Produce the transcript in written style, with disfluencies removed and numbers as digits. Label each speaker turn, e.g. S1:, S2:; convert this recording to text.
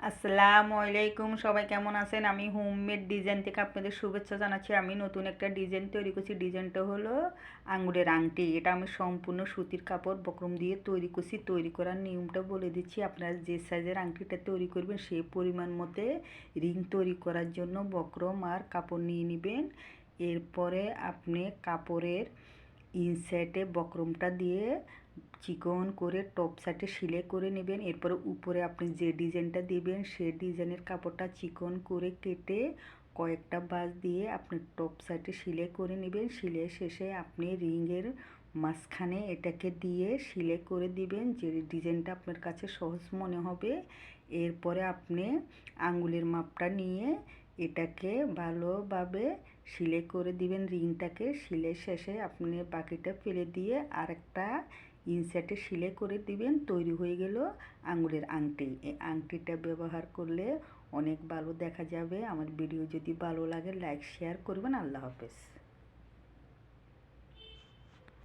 S1: আসসালামু আলাইকুম, সবাই কেমন আছেন? আমি হোমমেড ডিজাইন থেকে আপনাদের শুভেচ্ছা জানাচ্ছি। আমি নতুন একটা ডিজাইন তৈরি করছি। ডিজাইনটা হলো আঙ্গুরের আংটি। এটা আমি সম্পূর্ণ সুতির কাপড় বকরম দিয়ে তৈরি করছি। তৈরি করার নিয়মটা বলে দিচ্ছি। আপনারা যে সাইজের আংটিটা তৈরি করবেন সেই পরিমাণ মতে রিং তৈরি করার জন্য বকরম আর কাপড় নিয়ে নেবেন। এরপরে আপনি কাপড়ের ইনসাইডে বকরমটা দিয়ে চিকন করে টপ সাইডে সেলাই করে নেবেন। এরপরে উপরে আপনি যে ডিজাইনটা দিবেন সেই ডিজাইনের কাপড়টা চিকন করে কেটে কয়েকটা বাঁশ দিয়ে আপনি টপ সাইডে সেলাই করে নেবেন। সেলাই শেষে আপনি রিংয়ের মাঝখানে এটাকে দিয়ে সেলাই করে দিবেন যে ডিজাইনটা আপনার কাছে সহজ মনে হবে। এরপরে আপনি আঙ্গুলের মাপটা নিয়ে এটাকে ভালোভাবে সেলাই করে দিবেন রিংটাকে। সেলাই শেষে আপনি বাকিটা ফেলে দিয়ে আরেকটা ইনসাইডে সেলাই করে দিবেন। তৈরি হয়ে গেল আঙুলের আংটি। এই আংটিটা ব্যবহার করলে অনেক ভালো দেখা যাবে। আমার ভিডিও যদি ভালো লাগে লাইক শেয়ার করবেন। আল্লাহ হাফেজ।